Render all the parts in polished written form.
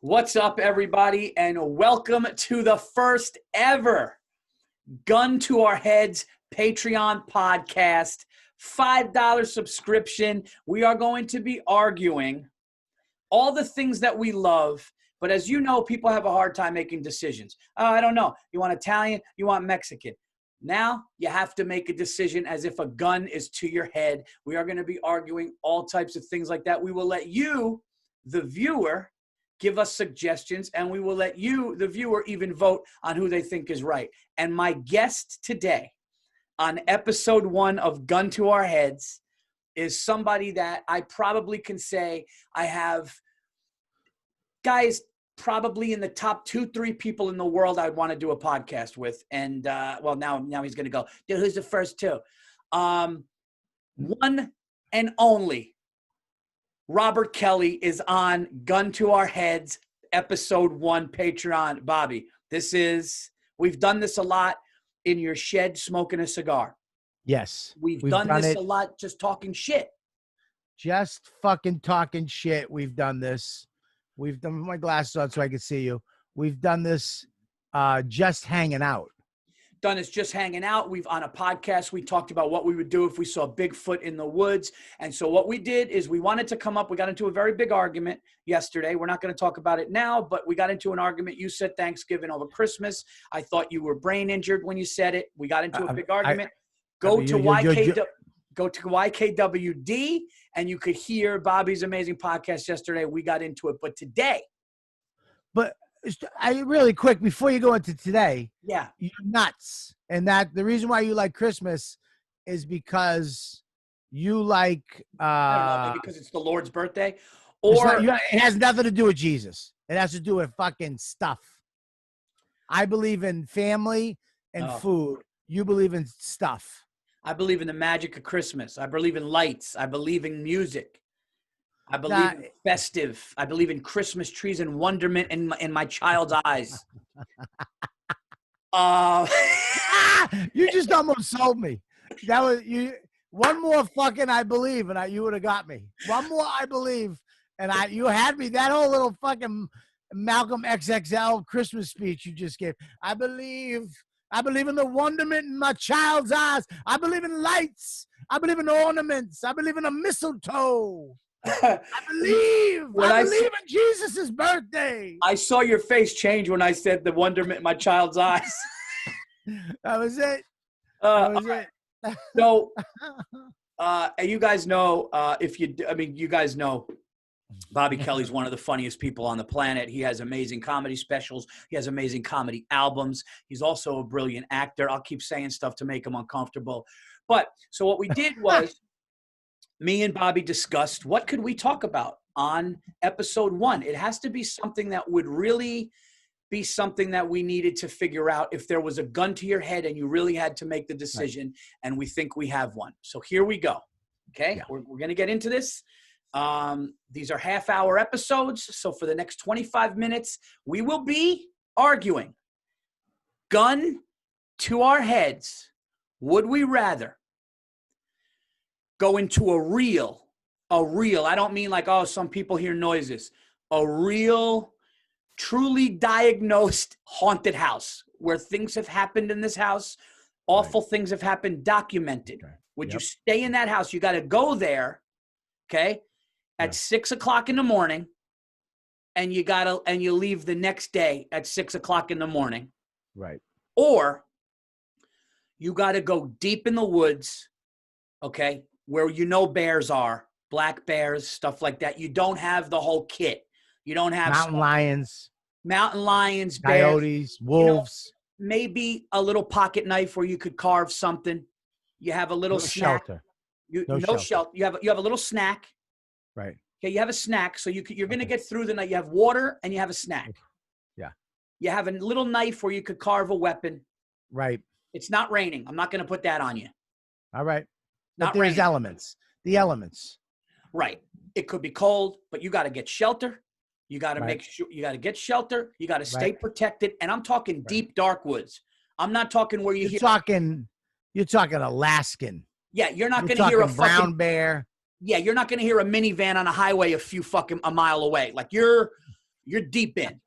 What's up, everybody, and welcome to the first ever Gun to Our Heads Patreon podcast. $5 subscription. We are going to be arguing all the things that we love, but as you know, people have a hard time making decisions. I don't know. You want Italian? You want Mexican? Now you have to make a decision as if a gun is to your head. We are going to be arguing all types of things like that. We will let you, the viewer, give us suggestions, and we will let you, the viewer, even vote on who they think is right. And my guest today on episode 1 of Gun to Our Heads is somebody that I probably can say I have, guys, probably in the top 2-3 people in the world I'd want to do a podcast with. And, well, now he's going to go, dude, who's the first two? One and only Robert Kelly is on Gun to Our Heads, episode 1 Patreon. Bobby, we've done this a lot in your shed smoking a cigar. Yes. We've done this a lot just talking shit. Just fucking talking shit. We've done this. We've done my glasses on so I can see you. We've done this just hanging out. Done is just hanging out. We've on a podcast, we talked about what we would do if we saw Bigfoot in the woods. And so what we did is we wanted to come up, we got into a very big argument yesterday. We're not going to talk about it now, but we got into an argument. You said Thanksgiving over Christmas. I thought you were brain injured when you said it. We got into a big argument. Go to YKWD and you could hear Bobby's amazing podcast yesterday. We got into it, but today. But really quick, before you go into today, yeah, you're nuts. And that the reason why you like Christmas is because you like I don't know, maybe because it's the Lord's birthday, or it has nothing to do with Jesus. It has to do with fucking stuff. I believe in family and food. You believe in stuff. I believe in the magic of Christmas. I believe in lights. I believe in music. I believe in festive. I believe in Christmas trees and wonderment in my child's eyes. You just almost sold me. That was you. One more fucking I believe, and you would have got me. One more I believe, and you had me. That whole little fucking Malcolm XXL Christmas speech you just gave. I believe in the wonderment in my child's eyes. I believe in lights. I believe in ornaments. I believe in a mistletoe. I believe in Jesus' birthday. I saw your face change when I said the wonderment in my child's eyes. That was it. So, you guys know, you guys know Bobby Kelly's one of the funniest people on the planet. He has amazing comedy specials. He has amazing comedy albums. He's also a brilliant actor. I'll keep saying stuff to make him uncomfortable. But so what we did was me and Bobby discussed what could we talk about on episode 1. It has to be something that would really be something that we needed to figure out if there was a gun to your head and you really had to make the decision. Right. And we think we have one. So here we go. Okay. Yeah. We're going to get into this. These are half-hour episodes. So for the next 25 minutes, we will be arguing. Gun to our heads. Would we rather go into a real, I don't mean like, some people hear noises, a real, truly diagnosed haunted house where things have happened in this house, awful things have happened, documented. Right. Would you stay in that house? You got to go there, okay, at 6 o'clock in the morning, and you leave the next day at 6 o'clock in the morning. Right. Or you got to go deep in the woods, okay, where bears are, black bears, stuff like that. You don't have the whole kit. You don't have mountain lions, bears, coyotes, wolves. Maybe a little pocket knife where you could carve something. You have a little snack. Shelter. No shelter. You have a little snack. Right. Okay, you have a snack, so you're going to get through the night. You have water and you have a snack. Yeah. You have a little knife where you could carve a weapon. Right. It's not raining. I'm not going to put that on you. All right. But there's elements. The elements. Right. It could be cold, but you got to get shelter. You got to make sure you got to get shelter. You got to stay protected. And I'm talking deep, dark woods. I'm not talking where you're talking Alaskan. Yeah. You're not going to hear a brown bear. Yeah. You're not going to hear a minivan on a highway a mile away. Like you're You're deep in.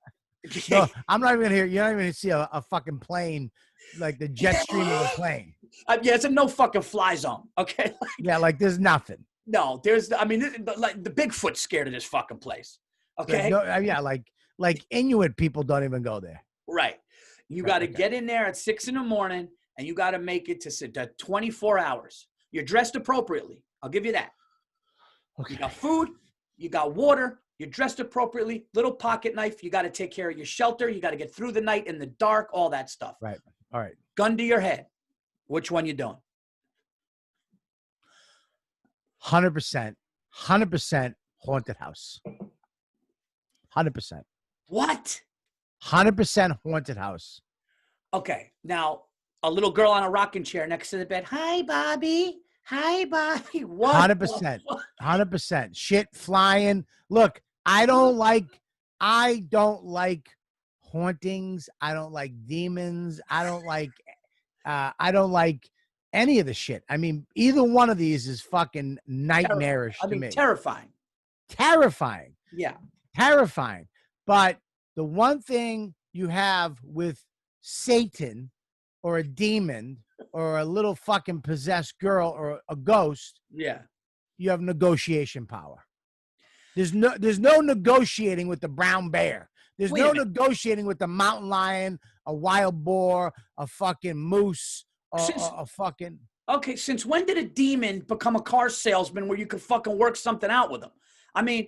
No, I'm not even gonna hear. You're not even gonna see a fucking plane, like the jet stream of a plane. Yeah, it's a no fucking fly zone. Okay. Yeah, like there's nothing. No, I mean, like the Bigfoot's scared of this fucking place. Like, Okay. no, yeah, like Inuit people don't even go there. Right. You Right, got to okay. get in there at 6 in the morning and you got to make it to 24 hours. You're dressed appropriately. I'll give you that. Okay. You got food, you got water, you're dressed appropriately, little pocket knife. You got to take care of your shelter. You got to get through the night in the dark, all that stuff. Right. All right. Gun to your head. Which one you doing? 100%. 100% haunted house. 100%. What? 100% haunted house. Okay. Now, a little girl on a rocking chair next to the bed. Hi, Bobby. Hi, Bobby. What? 100%. 100%. Shit flying. Look, I don't like hauntings. I don't like demons. I don't like any of the shit. I mean, either one of these is fucking nightmarish to me. Terrifying. Terrifying. Yeah. Terrifying. But the one thing you have with Satan or a demon or a little fucking possessed girl or a ghost, Yeah. you have negotiation power. There's no negotiating with the brown bear. There's no negotiating with the mountain lion, a wild boar, a fucking moose, a fucking. Okay, since when did a demon become a car salesman where you could fucking work something out with him? I mean,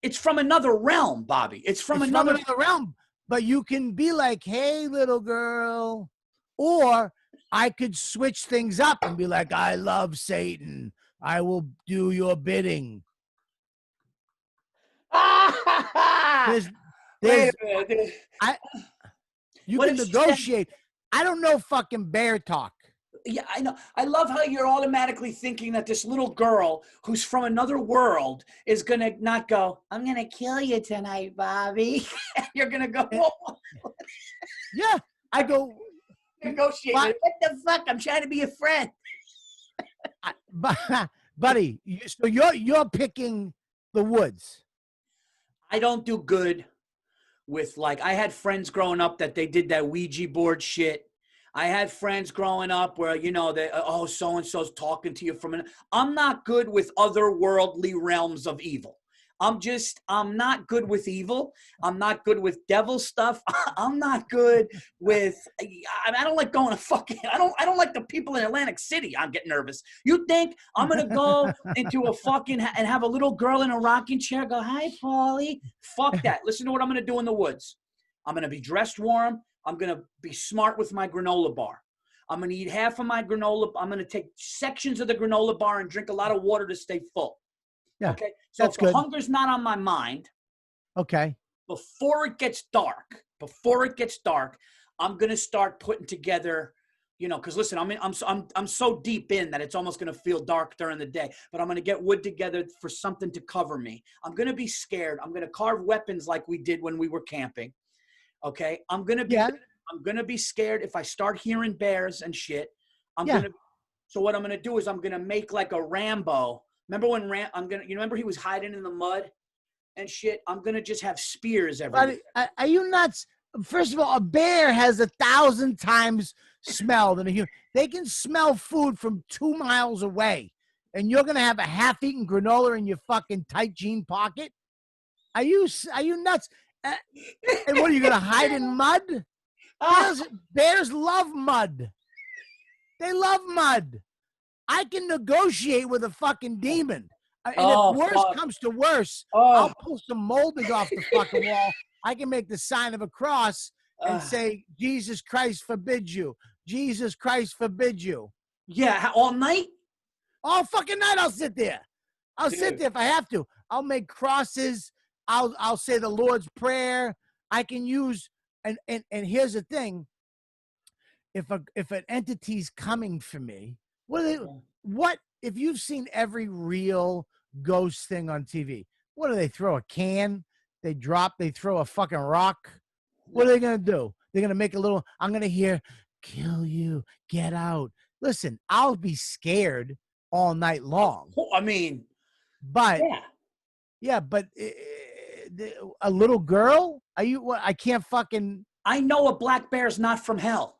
it's from another realm, Bobby. It's from another realm. But you can be like, hey, little girl. Or I could switch things up and be like, I love Satan. I will do your bidding. You can negotiate. I don't know fucking bear talk. Yeah, I know. I love how you're automatically thinking that this little girl who's from another world is going to not go, I'm going to kill you tonight, Bobby. You're going to go, whoa. Yeah, I go. Negotiate. What the fuck? I'm trying to be a friend. Buddy, so you're picking the woods. I don't do good with, like, I had friends growing up that they did that Ouija board shit. I had friends growing up where, you know, so-and-so's talking to you I'm not good with otherworldly realms of evil. I'm not good with evil. I'm not good with devil stuff. I'm not good with, I don't like going to fucking, I don't like the people in Atlantic City. I'm getting nervous. You think I'm going to go into a fucking, and have a little girl in a rocking chair go, hi, Paulie. Fuck that. Listen to what I'm going to do in the woods. I'm going to be dressed warm. I'm going to be smart with my granola bar. I'm going to eat half of my granola. I'm going to take sections of the granola bar and drink a lot of water to stay full. Yeah, okay. So if the hunger's not on my mind, okay, before it gets dark, I'm going to start putting together, you know, because listen, I'm so deep in that it's almost going to feel dark during the day, but I'm going to get wood together for something to cover me. I'm going to be scared. I'm going to carve weapons like we did when we were camping. Okay. I'm going to be scared if I start hearing bears and shit. So what I'm going to do is I'm going to make like a Rambo. Remember when you remember he was hiding in the mud and shit? I'm going to just have spears everywhere. Are you nuts? First of all, a bear has 1,000 times smell than a human. They can smell food from 2 miles away. And you're going to have a half-eaten granola in your fucking tight jean pocket? Are you nuts? And what, are you going to hide in mud? Bears love mud. They love mud. I can negotiate with a fucking demon. And if worse comes to worse, I'll pull some moldings off the fucking wall. I can make the sign of a cross and say, Jesus Christ forbids you. Jesus Christ forbids you. Yeah, all night? All fucking night I'll sit there. I'll sit there if I have to. I'll make crosses. I'll say the Lord's Prayer. I can use, and here's the thing. If an entity's coming for me, what if you've seen every real ghost thing on TV? What do they throw? A can? They throw a fucking rock. What are they going to do? They're going to make I'm going to hear, kill you, get out. Listen, I'll be scared all night long. I mean, but a little girl? Are you? What? I can't fucking. I know a black bear's not from hell.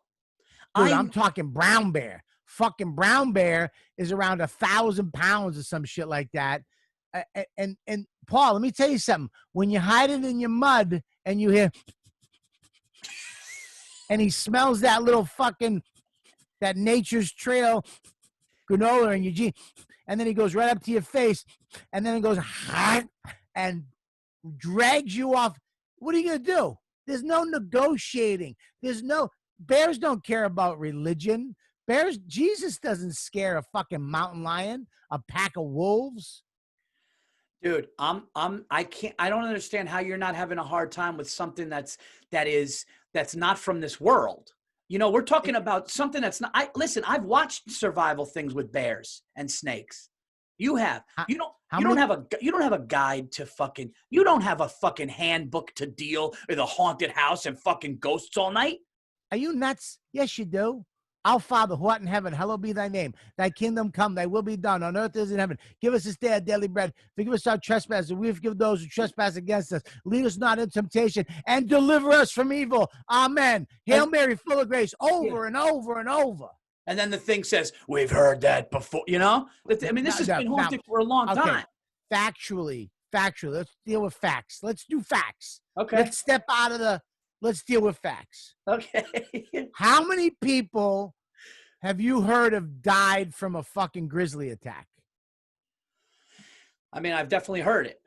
Dude, I'm talking brown bear. Fucking brown bear is around 1,000 pounds or some shit like that. And Paul, let me tell you something. When you hide it in your mud and you hear, and he smells that little fucking, that nature's trail granola in your jeans, and then he goes right up to your face, and then it goes and drags you off. What are you gonna do? There's no negotiating. Bears don't care about religion. Jesus doesn't scare a fucking mountain lion, a pack of wolves. Dude, I don't understand how you're not having a hard time with something that's not from this world. You know, we're talking about something that's not. Listen, I've watched survival things with bears and snakes. You have. You don't have a guide to fucking. You don't have a fucking handbook to deal with a haunted house and fucking ghosts all night. Are you nuts? Yes, you do. Our Father, who art in heaven, hallowed be thy name. Thy kingdom come, thy will be done on earth as in heaven. Give us this day our daily bread. Forgive us our trespasses. We forgive those who trespass against us. Lead us not into temptation and deliver us from evil. Amen. Hail Mary, full of grace, over and over and over. And then the thing says, we've heard that before, you know? I mean, this has been haunted for a long time. Factually, let's deal with facts. Let's do facts. Okay. Let's step out of let's deal with facts. Okay. How many people have you heard of died from a fucking grizzly attack? I mean, I've definitely heard it.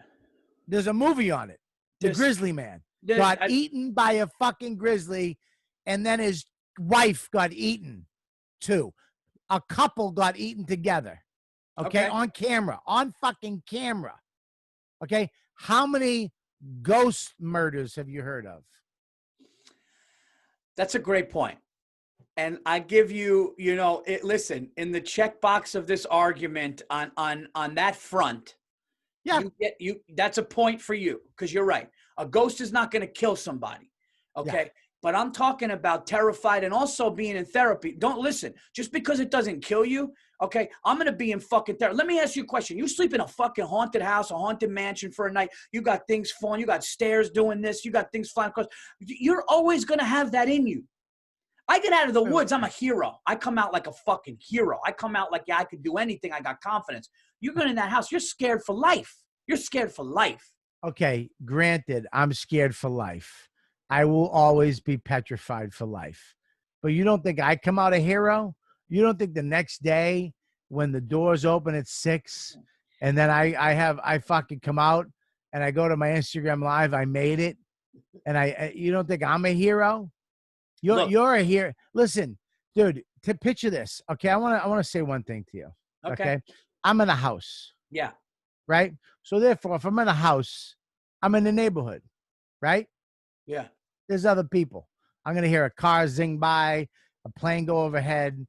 There's a movie on it. The Grizzly Man got eaten by a fucking grizzly, and then his wife got eaten too. A couple got eaten together. Okay. On camera. On fucking camera. Okay. How many ghost murders have you heard of? That's a great point. And I give you, listen, in the checkbox of this argument on that front, that's a point for you, because you're right. A ghost is not going to kill somebody. Okay. Yeah. But I'm talking about terrified and also being in therapy. Don't listen, just because it doesn't kill you. Okay. I'm going to be in fucking therapy. Let me ask you a question. You sleep in a fucking haunted house, a haunted mansion for a night. You got things falling. You got stairs doing this. You got things flying across. You're always going to have that in you. I get out of the woods. I'm a hero. I come out like a fucking hero. I come out like, I could do anything. I got confidence. You go in that house. You're scared for life. You're scared for life. Okay. Granted, I'm scared for life. I will always be petrified for life. But you don't think I come out a hero? You don't think the next day when the doors open at 6 and then I fucking come out and I go to my Instagram live, I made it. And you don't think I'm a hero? You're a hero. Listen, dude, to picture this. Okay. I want to say one thing to you. Okay. I'm in a house. Yeah. Right. So therefore, if I'm in a house, I'm in the neighborhood. Right. Yeah. There's other people. I'm going to hear a car zing by, a plane go overhead.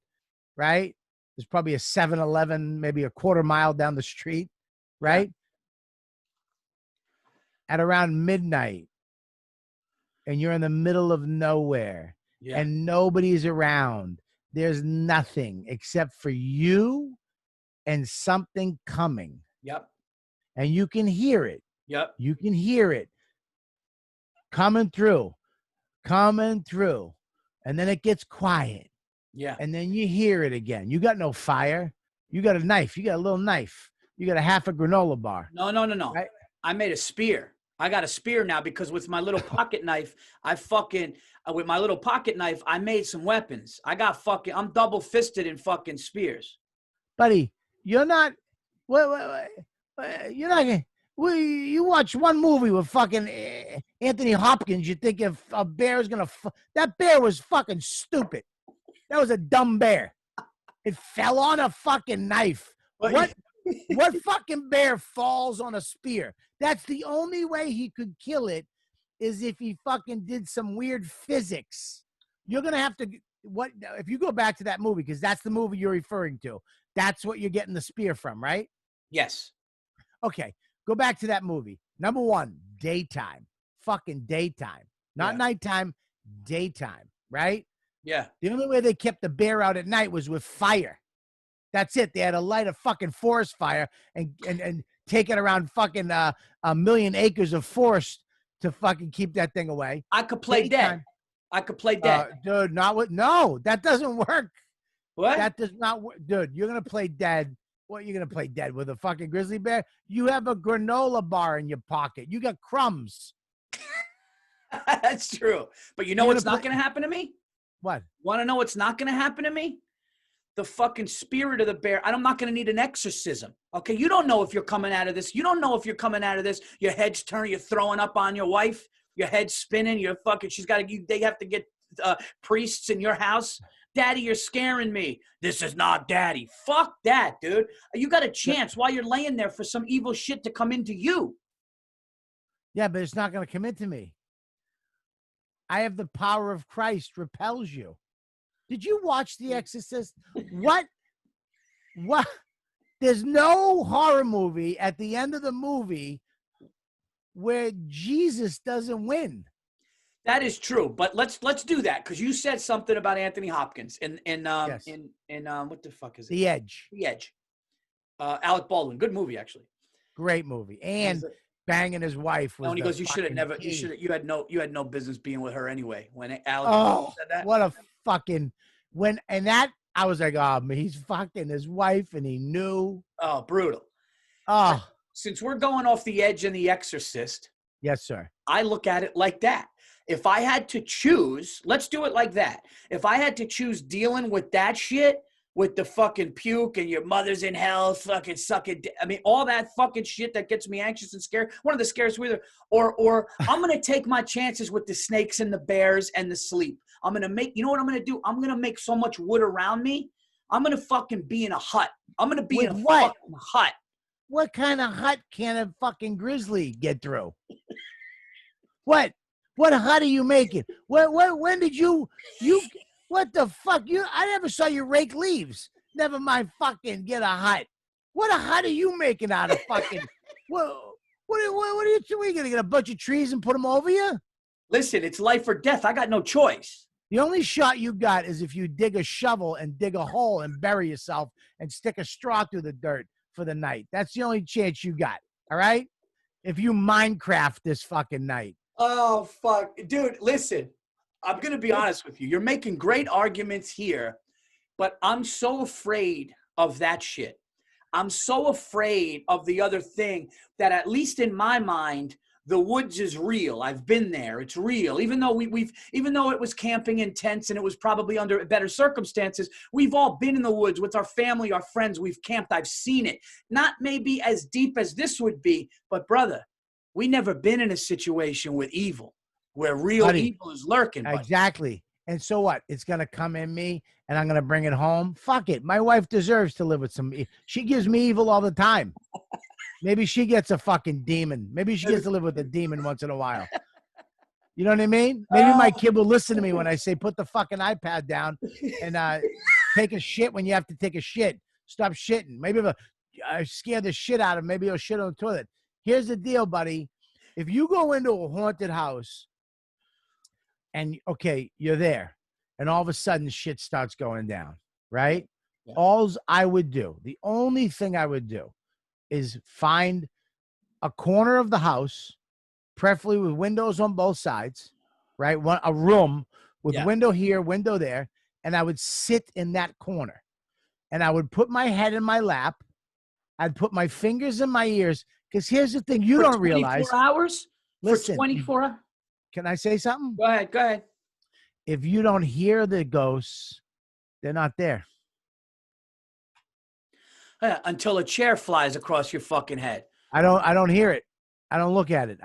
Right. There's probably a 7-Eleven, maybe a quarter mile down the street. Right. Yeah. At around midnight, and you're in the middle of nowhere. Yeah. And nobody's around. There's nothing except for you and something coming. Yep. And you can hear it. Yep. You can hear it coming through. And then it gets quiet. Yeah. And then you hear it again. You got no fire. You got a knife. You got a little knife. You got a half a granola bar. No. Right? I made a spear. I got a spear now because with my little pocket knife, with my little pocket knife, I made some weapons. I'm double fisted in fucking spears. Buddy, you're not, you're not, you watch one movie with fucking Anthony Hopkins, you think if a bear is going to, that bear was fucking stupid. That was a dumb bear. It fell on a fucking knife. What fucking bear falls on a spear? That's the only way he could kill it, is if he fucking did some weird physics. You're going to have to, if you go back to that movie, because that's the movie you're referring to, that's what you're getting the spear from, right? Yes. Okay. Go back to that movie. Number one, daytime. Fucking daytime. Not nighttime, daytime, right? Yeah. The only way they kept the bear out at night was with fire. That's it. They had to light a fucking forest fire and taking around fucking a million acres of forest to fucking keep that thing away. I could play dead. Daytime. I could play dead. Dude, not with no. That doesn't work. What? That does not work, dude. You're gonna play dead. What you're gonna play dead with a fucking grizzly bear? You have a granola bar in your pocket. You got crumbs. That's true. But you know what's not going to happen to me? What? Want to know what's not going to happen to me? The fucking spirit of the bear. I'm not going to need an exorcism. Okay. You don't know if you're coming out of this. You don't know if you're coming out of this. Your head's turning. You're throwing up on your wife. Your head's spinning. You're fucking, they have to get priests in your house. Daddy, you're scaring me. This is not daddy. Fuck that, dude. You got a chance while you're laying there for some evil shit to come into you. Yeah, but it's not going to come into me. I have the power of Christ repels you. Did you watch The Exorcist? What? There's no horror movie at the end of the movie where Jesus doesn't win. That is true, but let's do that because you said something about Anthony Hopkins in Yes. What the fuck is it? The Edge. The Edge. Alec Baldwin, good movie actually. Great movie. And banging his wife was. And he goes, you had no business being with her anyway. When Alec said that, what a fucking I was like, oh, he's fucking his wife, and he knew. Oh, brutal. Oh, since we're going off The Edge and The Exorcist, yes, sir. I look at it like that. If I had to choose, let's do it like that. If I had to choose dealing with that shit, with the fucking puke and your mother's in hell, fucking sucking. I mean, all that fucking shit that gets me anxious and scared. One of the scariest with it. Or I'm going to take my chances with the snakes and the bears and the sleep. I'm going to make, you know what I'm going to do? I'm going to make so much wood around me. I'm going to fucking be in a hut. I'm going to be in a fucking hut. What kind of hut can a fucking grizzly get through? What hut are you making? When did you what the fuck? I never saw you rake leaves. Never mind fucking get a hut. What a hut are you making out of fucking what are you doing? Gonna get a bunch of trees and put them over you? Listen, it's life or death. I got no choice. The only shot you got is if you dig a shovel and dig a hole and bury yourself and stick a straw through the dirt for the night. That's the only chance you got. All right? If you Minecraft this fucking night. Oh, fuck. Dude, listen. I'm going to be honest with you. You're making great arguments here, but I'm so afraid of that shit. I'm so afraid of the other thing that at least in my mind, the woods is real. I've been there. It's real. Even though even though it was camping in tents and it was probably under better circumstances, we've all been in the woods with our family, our friends. We've camped. I've seen it. Not maybe as deep as this would be, but brother, we never been in a situation with evil where real evil is lurking. Buddy. Exactly. And so what? It's going to come in me and I'm going to bring it home. Fuck it. My wife deserves to live with some. She gives me evil all the time. Maybe she gets a fucking demon. Maybe she gets to live with a demon once in a while. You know what I mean? Maybe my kid will listen to me when I say, put the fucking iPad down and take a shit when you have to take a shit. Stop shitting. Maybe if I scare the shit out of him, maybe he'll shit on the toilet. Here's the deal, buddy. If you go into a haunted house and, okay, you're there, and all of a sudden shit starts going down, right? Yeah. The only thing I would do is find a corner of the house, preferably with windows on both sides, right? A room with window here, window there, and I would sit in that corner. And I would put my head in my lap. I'd put my fingers in my ears. Because here's the thing you don't realize. 24 hours? Listen, for 24 hours? Can I say something? Go ahead. If you don't hear the ghosts, they're not there. Until a chair flies across your fucking head. I don't hear it. I don't look at it.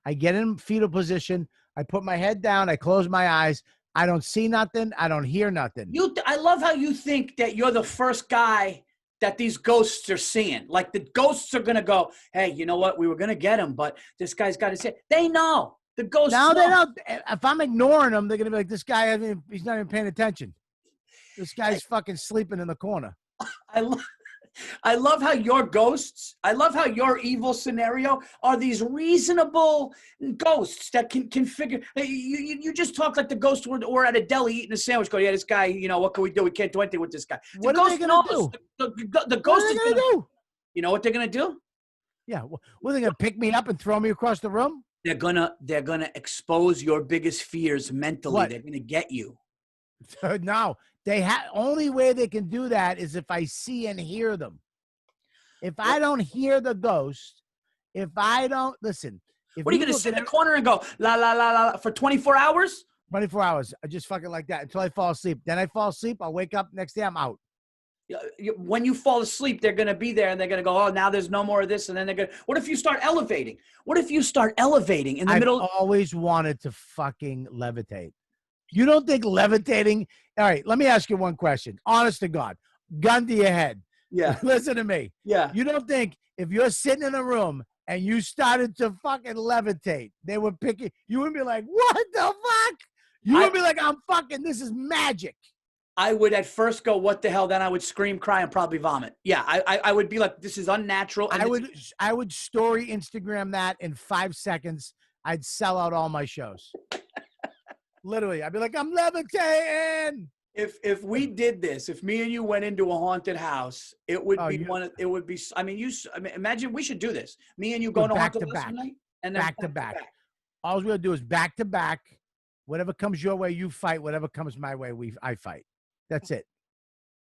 I get in fetal position. I put my head down. I close my eyes. I don't see nothing. I don't hear nothing. I love how you think that you're the first guy that these ghosts are seeing. Like the ghosts are going to go, hey, you know what? We were going to get him, but this guy's got to say, they know. The ghosts know. They don't. If I'm ignoring them, they're going to be like, this guy, he's not even paying attention. This guy's fucking sleeping in the corner. I love how your ghosts, I love how your evil scenario are these reasonable ghosts that can figure. You just talk like the ghosts were at a deli eating a sandwich. Go, yeah, this guy, you know, what can we do? We can't do anything with this guy. What are they going to do? The ghost is going to do? You know what they're going to do? Yeah. What are they gonna pick me up and throw me across the room? They're gonna expose your biggest fears mentally. What? They're gonna get you. No, they have only way they can do that is if I see and hear them. If I What, don't hear the ghost, if I don't listen, if what are you you gonna look sit at in the corner and go la la la la for 24 hours? 24 hours, I just fucking like that until I fall asleep. Then I fall asleep. I'll wake up next day. I'm out. When you fall asleep, they're going to be there and they're going to go, oh, now there's no more of this. And then they're going to, what if you start elevating? What if you start elevating in the I've middle? always wanted to fucking levitate. You don't think levitating? All right, let me ask you one question. Honest to God, gun to your head. Yeah. Listen to me. Yeah. You don't think if you're sitting in a room and you started to fucking levitate, they would pick you? You would be like, what the fuck? You would be like, I'm fucking, this is magic. I would at first go, what the hell? Then I would scream, cry, and probably vomit. Yeah, I would be like, this is unnatural. And I would story Instagram that in 5 seconds. I'd sell out all my shows. Literally, I'd be like, I'm levitating. If we did this, if me and you went into a haunted house, it would be it would be. I mean, imagine we should do this. Me and you go to back haunted to house back, tonight, and then back to back. All we're gonna do is back to back. Whatever comes your way, you fight. Whatever comes my way, I fight. That's it.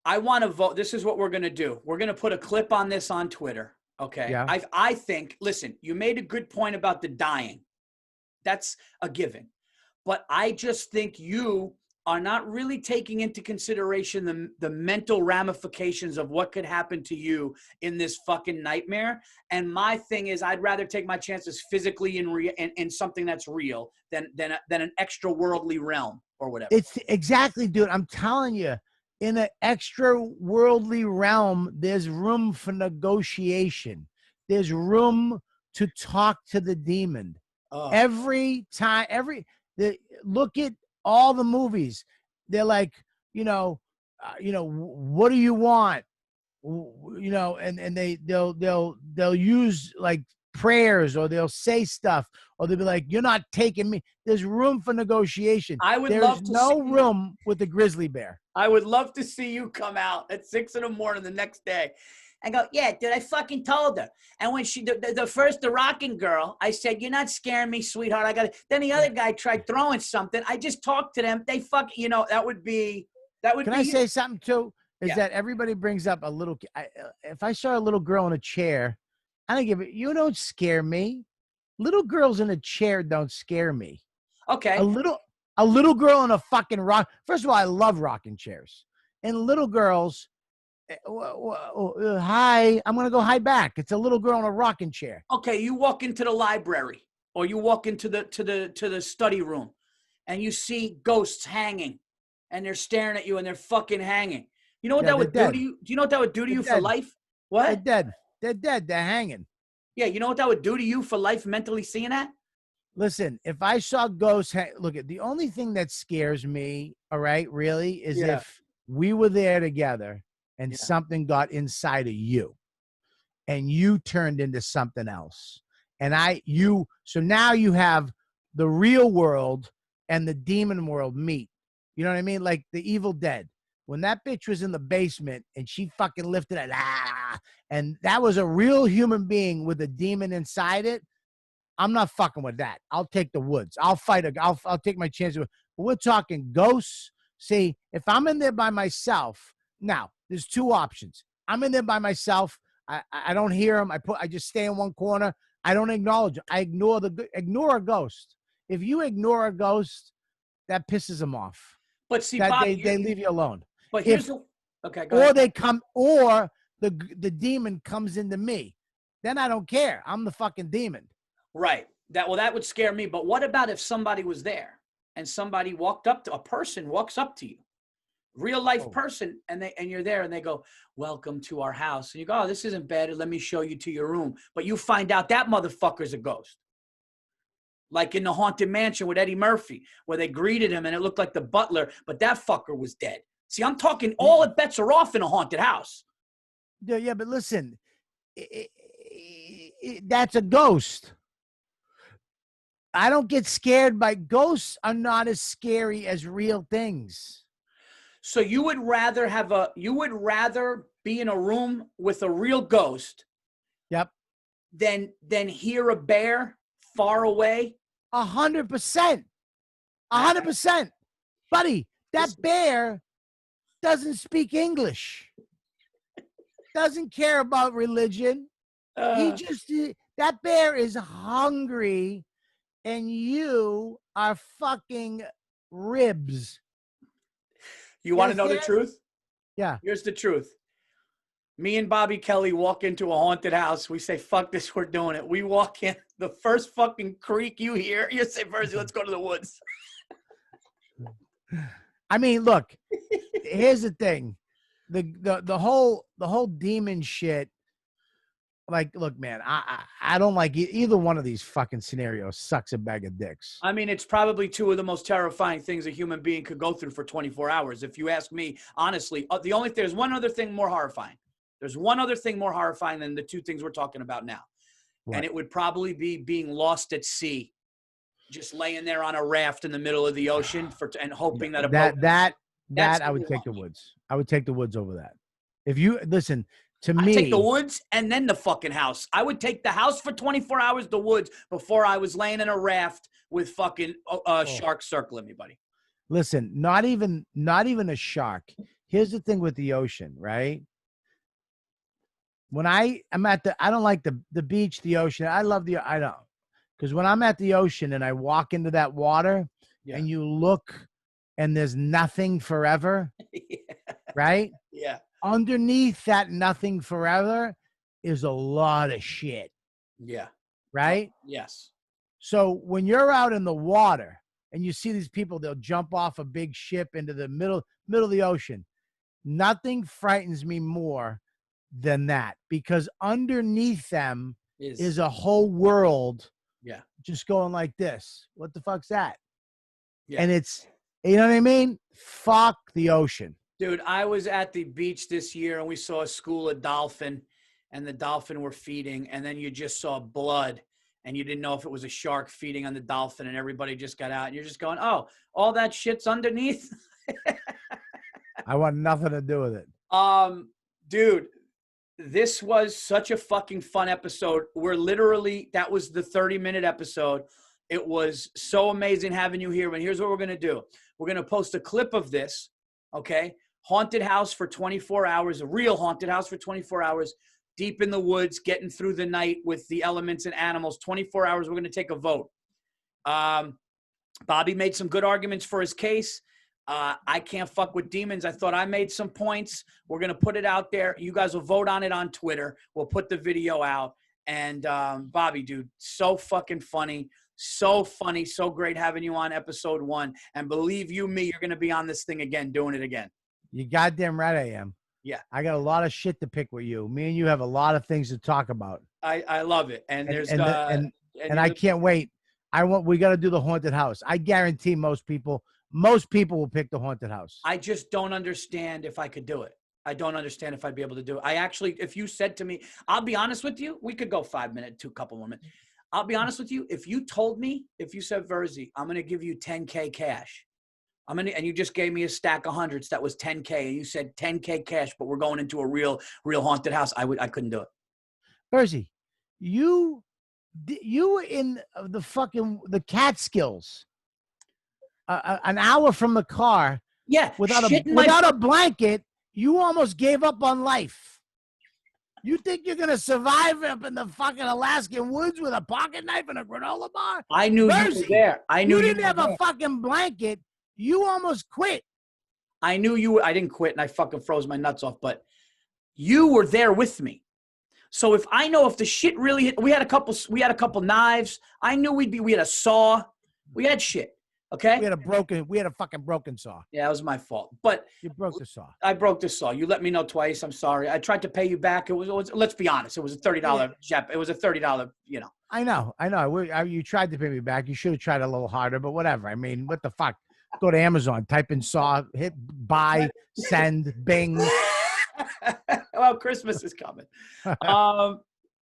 I want to vote. This is what we're going to do. We're going to put a clip on this on Twitter. Okay. Yeah. I think, listen, you made a good point about the dying. That's a given. But I just think you are not really taking into consideration the mental ramifications of what could happen to you in this fucking nightmare. And my thing is, I'd rather take my chances physically in something that's real than an extra worldly realm or whatever. It's exactly, dude. I'm telling you, in an extra worldly realm, there's room for negotiation. There's room to talk to the demon. Every time, look at all the movies. They're like, what do you want? And they'll use like prayers, or they'll say stuff, or they'll be like, you're not taking me. There's room for negotiation. There's no room with the grizzly bear. I would love to see you come out at 6 a.m. the next day and go, yeah, dude, I fucking told her. And when the rocking girl, I said, you're not scaring me, sweetheart. Then the other guy tried throwing something. I just talked to them. They fucking, that would be. Can I say something too? That everybody brings up a little. If I saw a little girl in a chair, I don't give it. You don't scare me. Little girls in a chair don't scare me. Okay. A little girl in a fucking rock. First of all, I love rocking chairs. And little girls, hi, I'm gonna go hi back. It's a little girl in a rocking chair. Okay, you walk into the library, or you walk into the study room, and you see ghosts hanging, and they're staring at you, and they're fucking hanging. You know what that would do to you? Do you know what that would do to you for life? What? They're dead. They're dead. They're hanging. Yeah, you know what that would do to you for life mentally seeing that? Listen, if I saw ghosts, look at the only thing that scares me, all right, really, is if we were there together and something got inside of you and you turned into something else. And so now you have the real world and the demon world meet. You know what I mean? Like the Evil Dead. When that bitch was in the basement and she fucking lifted it, and that was a real human being with a demon inside it, I'm not fucking with that. I'll take the woods. I'll fight. I'll take my chances. But we're talking ghosts. See, if I'm in there by myself, now there's two options. I'm in there by myself. I don't hear them. I just stay in one corner. I don't acknowledge them. I ignore a ghost. If you ignore a ghost, that pisses them off. But see, that Bob, they leave you alone. But here's okay. Go or ahead. they come, or the demon comes into me. Then I don't care. I'm the fucking demon. Right. That would scare me. But what about if somebody was there and somebody a person walks up to you, real life person, and you're there and they go, welcome to our house. And you go, oh, this isn't bad. Let me show you to your room. But you find out that motherfucker's a ghost. Like in the Haunted Mansion with Eddie Murphy, where they greeted him and it looked like the butler, but that fucker was dead. See, I'm talking all the bets are off in a haunted house. Yeah, but listen, that's a ghost. I don't get scared by ghosts. Are not as scary as real things. So you would rather be in a room with a real ghost. Yep. than hear a bear far away? 100%. 100%. Buddy, that bear doesn't speak English. Doesn't care about religion. That bear is hungry, and you are fucking ribs. You want to know the truth? Yeah. Here's the truth. Me and Bobby Kelly walk into a haunted house. We say, fuck this, we're doing it. We walk in, the first fucking creak you hear, you say, Virzi, let's go to the woods. I mean, look, here's the thing. The whole demon shit. Like, look, man, I don't like either one of these fucking scenarios. Sucks a bag of dicks. I mean, it's probably two of the most terrifying things a human being could go through for 24 hours. If you ask me, honestly, there's one other thing more horrifying. There's one other thing more horrifying than the two things we're talking about now. What? And it would probably be being lost at sea, just laying there on a raft in the middle of the ocean and hoping that a boat. That I would take the woods. I would take the woods over that. If you listen to me, I'd take the woods and then the fucking house. I would take the house for 24 hours, the woods, before I was laying in a raft with fucking sharks circling me, buddy. Listen, not even a shark. Here's the thing with the ocean, right? When I'm at I don't like the beach, the ocean. I don't. Because when I'm at the ocean and I walk into that water and you look and there's nothing forever, right? Yeah. Underneath that nothing forever is a lot of shit. Yeah. Right? Yes. So when you're out in the water and you see these people, they'll jump off a big ship into the middle of the ocean. Nothing frightens me more than that, because underneath them is a whole world. Yeah. Just going like this. What the fuck's that? Yeah. And it's, you know what I mean? Fuck the ocean. Dude, I was at the beach this year and we saw a school of dolphin, and the dolphin were feeding, and then you just saw blood and you didn't know if it was a shark feeding on the dolphin, and everybody just got out and you're just going, oh, all that shit's underneath. I want nothing to do with it. Dude, this was such a fucking fun episode. That was the 30-minute episode. It was so amazing having you here. And here's what we're going to do. We're going to post a clip of this, okay? Haunted house for 24 hours, a real haunted house for 24 hours, deep in the woods, getting through the night with the elements and animals, 24 hours. We're going to take a vote. Bobby made some good arguments for his case. I can't fuck with demons. I thought I made some points. We're going to put it out there. You guys will vote on it on Twitter. We'll put the video out. And Bobby, dude, so fucking funny. So funny. So great having you on episode 1. And believe you me, you're going to be on this thing again, doing it again. You goddamn right I am. Yeah. I got a lot of shit to pick with you. Me and you have a lot of things to talk about. I love it. And there's and I can't wait. We got to do the haunted house. I guarantee most people will pick the haunted house. I just don't understand if I could do it. I don't understand if I'd be able to do it. I actually, if you said to me, I'll be honest with you, we could go 5 minutes to a couple more minutes. I'll be honest with you. If you said, Virzi, I'm going to give you 10K cash. And you just gave me a stack of hundreds that was 10K, and you said 10K cash, but we're going into a real haunted house. I couldn't do it. Virzi, you were in the Catskills, an hour from the car. Yeah. Without a blanket, you almost gave up on life. You think you're going to survive up in the fucking Alaskan woods with a pocket knife and a granola bar? I knew Virzi, you were there. I knew you didn't have a fucking blanket. You almost quit. I knew I didn't quit, and I fucking froze my nuts off, but you were there with me. So if the shit really hit, we had a couple knives. I knew we had a saw. We had shit. Okay. We had a fucking broken saw. Yeah, it was my fault. But you broke the saw. I broke the saw. You let me know twice. I'm sorry. I tried to pay you back. It was let's be honest. It was a $30 jab. It was a $30, I know. You tried to pay me back. You should have tried a little harder, but whatever. I mean, what the fuck? Go to Amazon, type in saw, hit buy, send, bing. Well, Christmas is coming.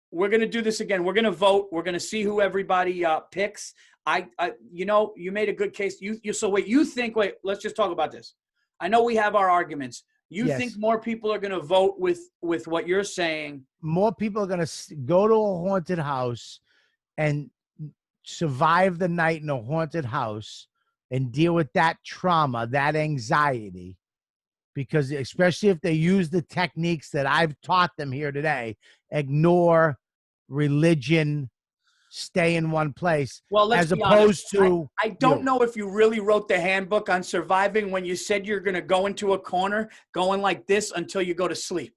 We're going to do this again. We're going to vote. We're going to see who everybody picks. You made a good case. Let's just talk about this. I know we have our arguments. You think Yes. more people are going to vote with what you're saying? More people are going to go to a haunted house and survive the night in a haunted house and deal with that trauma, that anxiety, because especially if they use the techniques that I've taught them here today, ignore religion, stay in one place, Well, let's as be honest. opposed to I don't know if you really wrote the handbook on surviving when you said you're going to go into a corner going like this until you go to sleep.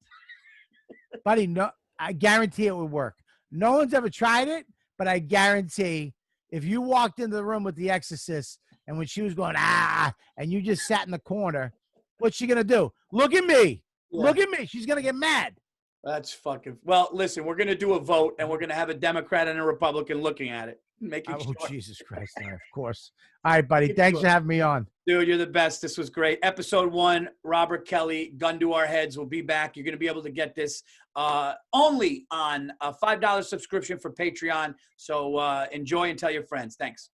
Buddy, no, I guarantee it would work. No one's ever tried it, but I guarantee if you walked into the room with the exorcist and when she was going, and you just sat in the corner, what's she going to do? Look at me. Yeah. Look at me. She's going to get mad. That's fucking. Well, listen, we're going to do a vote and we're going to have a Democrat and a Republican looking at it. Making Oh, sure. Jesus Christ. Of course. All right, buddy. Making Thanks sure. for having me on. Dude, you're the best. This was great. Episode 1, Robert Kelly, Gun to Our Heads. We'll be back. You're going to be able to get this only on a $5 subscription for Patreon. So enjoy and tell your friends. Thanks.